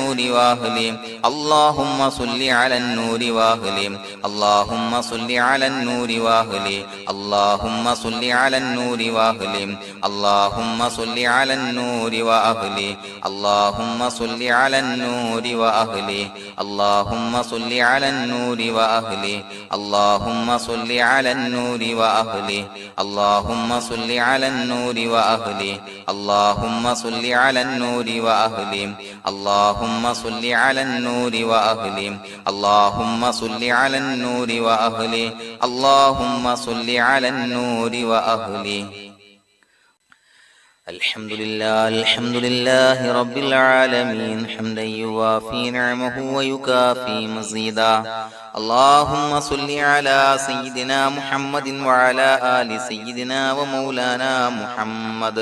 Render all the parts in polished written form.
النور وأهله اللهم صل على النور وأهله اللهم صل على النور وأهله اللهم صل على النور وأهله اللهم صل على النور وأهله اللهم صل على النور وأهله اللهم صل على النور وأهله اللهم صل على النور وأهله اللهم صل على النور وأهله اللهم صل على النور وأهله اللهم صل على النور وأهله اللهم صل على النور وأهله اللهم صل على النور وأهله الحمد لله رب العالمين حمدا يوافي نعمه ويكافي مزيدا اللهم صل على سيدنا محمد وعلى آل سيدنا ومولانا محمد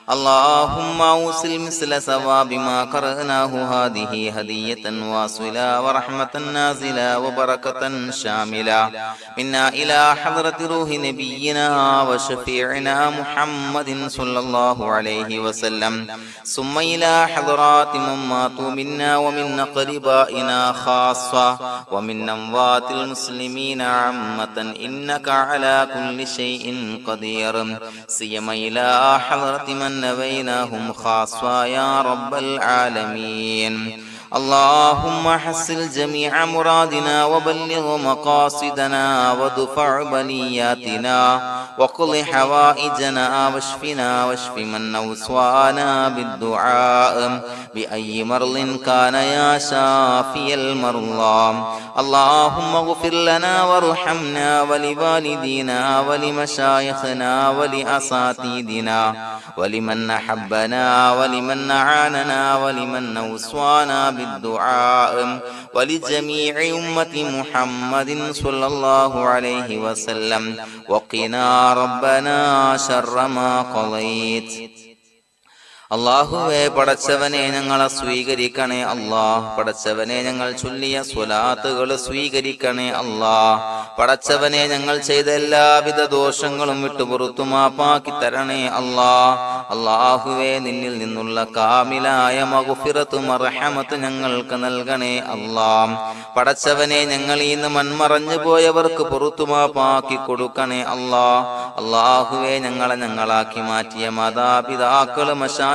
اللهم أوصل مثل ثواب ما قرأناه هذه هدية واصلة ورحمة نازلة وبركة شاملة منا إلى حضرة روح نبينا وشفيعنا محمد صلى الله عليه وسلم ثم إلى حضرات من ماتوا منا ومن أقربائنا خاصة ومن أموات المسلمين عامة إنك على كل شيء قدير سيما إلى حضرة من نبيناهم خاصة يا رب العالمين اللهم حصل جميع مرادنا وبلغ مقاصدنا ودفع بلياتنا وقض حوائجنا واشفنا واشف من أوصانا بالدعاء بأي مرض كان يا شافي المرضى اللهم اغفر لنا وارحمنا ولوالدينا ولمشايخنا ولأساتذتنا ولمن أحبنا ولمن أعاننا ولمن أوصانا بالدعاء ولجميع أمة محمد صلى الله عليه وسلم وقنا ربنا شر ما قضيت അല്ലാഹുവേ പടച്ചവനെ ഞങ്ങളെ സ്വീകരിക്കണേ അല്ലാഹ് പടച്ചവനെ ഞങ്ങൾ ചൊല്ലിയ സ്വലാത്തുകൾ സ്വീകരിക്കണേ അല്ലാഹ് പടച്ചവനെ ഞങ്ങൾ ചെയ്ത എല്ലാവിധ ദോഷങ്ങളും വിട്ടുപുറത്തു മാപ്പാക്കി തരണേ അല്ലാഹ് അല്ലാഹുവേ നിന്നിൽ നിന്നുള്ള കാമിലായ മഗ്ഫിറത്തും റഹ്മത്തും ഞങ്ങൾക്ക് നൽകണേ അല്ലാഹ് പടച്ചവനെ ഞങ്ങൾ ഇന്ന് മൺമറഞ്ഞു പോയവർക്ക് പുറത്തു മാപ്പാക്കി കൊടുക്കണേ അല്ലാഹ് അല്ലാഹുവേ ഞങ്ങളാക്കി മാറ്റിയ മാതാപിതാക്കൾ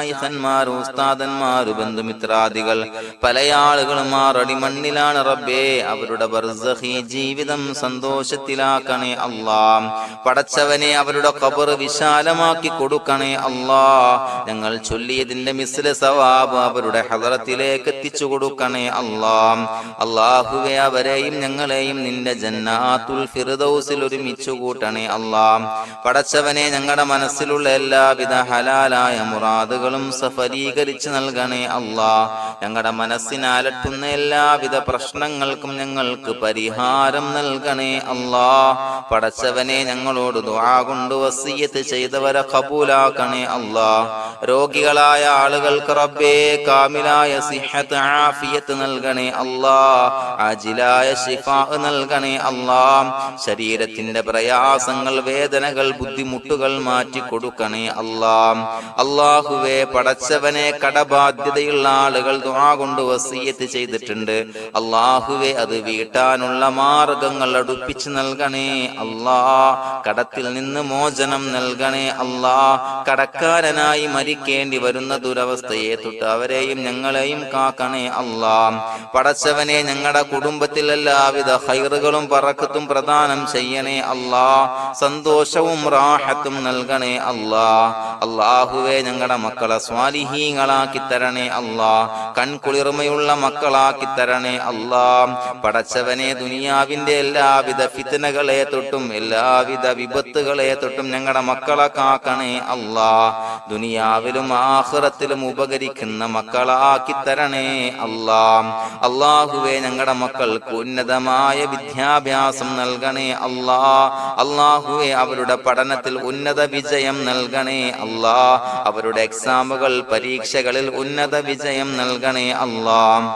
ഖന്മാർ ഉസ്താദന്മാർ ബന്ധുമിത്രാദികൾ പല ആളുകളും ആറടി മണ്ണിലാണ് റബ്ബേ അവരുടെ ബർസഖി ജീവിതം സന്തോഷത്തിലാക്കണേ അല്ലാഹ് പടച്ചവനെ അവരുടെ ഖബർ വിശാലമാക്കി കൊടുക്കണേ അല്ലാഹ് ഞങ്ങൾ ചൊല്ലിയതിന്റെ മിസ്ല സവാബ് അവരുടെ ഹദറത്തിലേക്ക് എത്തിച്ചു കൊടുക്കണേ അല്ലാഹ് അല്ലാഹുവേ അവരെയും ഞങ്ങളെയും നിന്റെ ജന്നാത്തുൽ ഫിർദൗസിൽ ഒരുമിച്ചു കൂട്ടണേ അല്ലാഹ് പടച്ചവനെ ഞങ്ങളുടെ മനസ്സിലുള്ള എല്ലാവിധ ഹലാലായ മുറാദുകൾ സഫലീകരിച്ച് നൽകണേ അല്ലാഹ് ഞങ്ങളുടെ മനസ്സിനെ അലട്ടുന്ന എല്ലാവിധ പ്രശ്നങ്ങൾക്കും ഞങ്ങൾക്ക് പരിഹാരം നൽകണേ അല്ലാഹ് പടച്ചവനെ ഞങ്ങളോട് ദുആ കൊണ്ട് വസിയ്യത്ത് ചെയ്തവരെ ഖബൂലാക്കണേ അല്ലാഹ് രോഗികളായ ആളുകൾക്ക് റബ്ബേ കാമിലായ സിഹത്ത് ആഫിയത്ത് നൽകണേ അല്ലാഹ് ആജിലായ ശിഫാ നൽകണേ അല്ലാഹ് ശരീരത്തിന്റെ പ്രയാസങ്ങൾ വേദനകൾ ബുദ്ധിമുട്ടുകൾ മാറ്റി കൊടുക്കണേ അല്ലാഹ് അല്ലാഹുവേ പടച്ചവനെ കടബാധ്യതയുള്ള ആളുകൾ ദുആ കൊണ്ട് വസിയ്യത്ത് ചെയ്തിട്ടുണ്ട് അല്ലാഹുവേ അത് വീട്ടാനുള്ള മാർഗങ്ങൾ അടുപ്പിച്ച് നൽകണേ അല്ലാഹ് കടത്തിൽ നിന്ന് മോചനം നൽകണേ അല്ലാഹ് കടക്കാരനായി മരിക്കേണ്ടി വരുന്ന ദുരവസ്ഥയെ തൊട്ട് അവരെയും ഞങ്ങളെയും കാക്കണേ അല്ലാഹ് പടച്ചവനെ ഞങ്ങളുടെ കുടുംബത്തിൽ എല്ലാവിധ ഖൈറുകളും ബറക്കത്തും പ്രദാനം ചെയ്യണേ അല്ലാഹ് സന്തോഷവും റാഹത്തും നൽകണേ അല്ലാഹ് അല്ലാഹുവേ ഞങ്ങളുടെ മക്കളെ സ്വാലിഹീങ്ങളാക്കി തരണേ അല്ലാഹ് കൺകുളിർമയുള്ള മക്കളാക്കി തരണേ അല്ലാഹ് പടച്ചവനെ ദുനിയാവിന്റെ എല്ലാവിധ ഫിത്നകളെ തൊട്ടും എല്ലാവിധ വിപത്തുകളെ തൊട്ടും ഞങ്ങളുടെ മക്കളെ കാക്കണേ അല്ലാഹ് ദുനിയാവിലും ആഖിറത്തിലും ഉപകരിക്കുന്ന മക്കളാക്കി തരണേ അല്ലാഹ് അല്ലാഹുവേ ഞങ്ങളുടെ മക്കൾക്ക് ഉന്നതമായ വിദ്യാഭ്യാസം നൽകണേ അല്ലാഹ് അല്ലാഹുവേ അവരുടെ പഠനത്തിൽ ഉന്നത വിജയം നൽകണേ അല്ലാഹ് അവരുടെ എക്സാമുകൾ പരീക്ഷകളിൽ ഉന്നത വിജയം നൽകണേ അല്ലാഹ്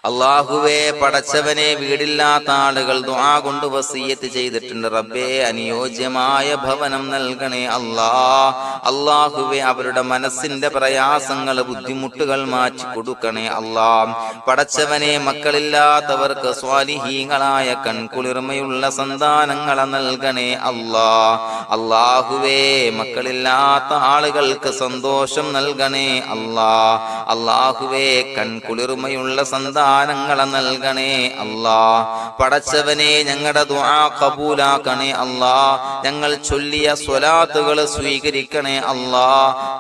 അല്ലാഹുവേ, പടച്ചവനെ, വീടില്ലാത്ത ആളുകൾ ദുആ കൊണ്ട് വസിയ്യത്ത് ചെയ്തിട്ടുണ്ട്. റബ്ബേ, അനുയോജ്യമായ ഭവനം നൽകണേ അല്ലാ. അല്ലാഹുവേ, അവരുടെ മനസ്സിന്റെ പ്രയാസങ്ങൾ, ബുദ്ധിമുട്ടുകൾ മാറ്റി കൊടുക്കണേ അല്ലാ. പടച്ചവനെ, മക്കളില്ലാത്തവർക്ക് സ്വാലിഹീങ്ങളായ കൺകുളിർമയുള്ള സന്താനങ്ങളെ നൽകണേ അല്ലാ. അല്ലാഹുവേ, മക്കളില്ലാത്ത ആളുകൾക്ക് സന്തോഷം നൽകണേ അല്ലാ. അല്ലാഹുവേ, കൺകുളിർമയുള്ള സന്താനങ്ങളെ നൽകണേ അല്ലാ. പടച്ചവനെ, ഞങ്ങളുടെ ദുആ ഖബൂലാക്കണേ അല്ലാ. ഞങ്ങൾ ചൊല്ലിയ സ്വലാത്തുകൾ സ്വീകരിക്കണേ അല്ലാ.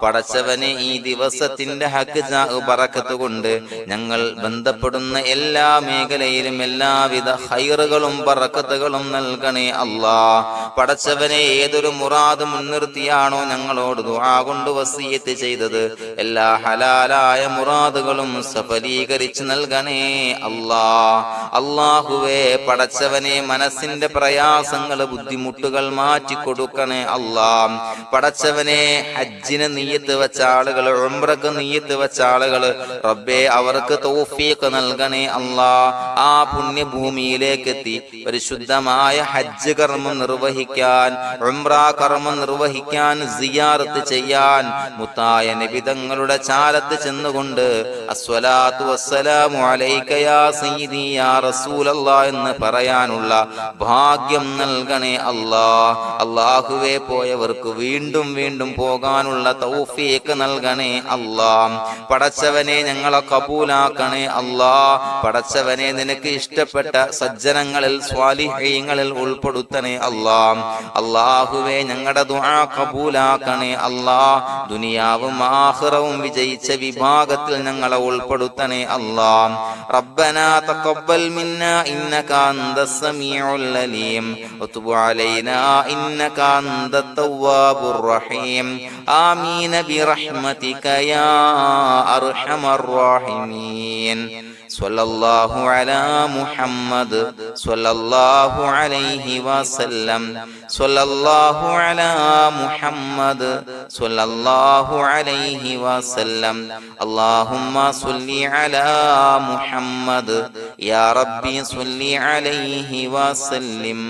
പടച്ചവനെ, ഈ ദിവസത്തിന്റെ ഹഖ് ബറക്കത്ത് കൊണ്ട് ഞങ്ങൾ ബന്ധപ്പെടുന്ന എല്ലാ മേഖലയിലും എല്ലാവിധ ഖൈറുകളും ബറക്കത്തുകളും നൽകണേ അല്ലാ. പടച്ചവനെ, ഏതൊരു മുറാദ് മുൻനിർത്തിയാണോ ഞങ്ങളോട് ദുആ കൊണ്ട് വസിയ്യത്ത് ചെയ്തത്, എല്ലാ ഹലാലായ മുറാദുകളും സഫലീകരിച്ച് നൽകണേ അല്ലാ. അല്ലാഹുവേ, പടച്ചവനെ, മനസ്സിന്റെ പ്രയാസങ്ങൾ, ബുദ്ധിമുട്ടുകൾ മാറ്റി കൊടുക്കണേ അല്ലാ. പടച്ചവനെ, ഹജ്ജിന് നിയ്യത്ത് വെച്ച ആളുകൾ, ഉംറക്ക് നിയ്യത്ത് വെച്ച ആളുകൾ, റബ്ബേ, അവർക്ക് തൗഫീഖ് നൽകണേ അല്ലാ. ആ പുണ്യഭൂമിയിലേക്ക് എത്തി പരിശുദ്ധമായ ഹജ്ജ് കർമ്മം നിർവഹിക്കാൻ, ഉംറ കർമ്മം നിർവഹിക്കാൻ, സിയാറത്ത് ചെയ്യാൻ, മുത്തായ നബി തങ്ങളുടെ ചാരത്ത് ചെന്നുകൊണ്ട് അസ്സലാത്തു വസ്സലാമു അലൈക യാ സയ്യിദി യാ റസൂലല്ലാഹ് എന്ന് പറയാനുള്ള ഭാഗ്യം നൽകണേ അല്ലാ. അല്ലാഹുവേ, പോയവർക്ക് വീണ്ടും വീണ്ടും പോകാനുള്ള തൗഫീഖ് നൽകണേ അല്ലാ. പടച്ചവനെ, ഞങ്ങളെ കബൂലാക്കണേ അല്ലാ. പടച്ചവനെ, നിനക്ക് ഇഷ്ടപ്പെട്ട സജ്ജനങ്ങളിൽ, സ്വാലിഹീങ്ങളിൽ ഉൾപ്പെടുത്തണേ അല്ലാ. അല്ലാഹുവേ, ഞങ്ങളുടെ ദുആ കബൂലാക്കണേ അല്ലാ. ദുനിയാവും ആഖിറവും വിജയിച്ച വിഭാഗത്തിൽ ഞങ്ങളെ ഉൾപ്പെടുത്തണേ അല്ലാ. റബ്ബനാ തഖബ്ബൽ മിന്നാ ഇന്നക അൻതസ് സമീഉൽ അലീം വതുബ് അലൈനാ ഇന്നക അൻതത് തവ്വാബുർ റഹീം. ആമീൻ ബിറഹ്മതിക യാ അർഹമർ റഹീമീൻ. സ്വല്ലല്ലാഹു അലാ മുഹമ്മദ് സ്വല്ലല്ലാഹു അലൈഹി വസല്ലം. സ്വല്ലല്ലാഹു അലാ മുഹമ്മദ് സ്വല്ലല്ലാഹു അലൈഹി വസല്ലം. അല്ലാഹുമ്മ സ്വല്ലി അലാ മുഹമ്മദ് യാ റബ്ബി സ്വല്ലി അലൈഹി വസല്ലം.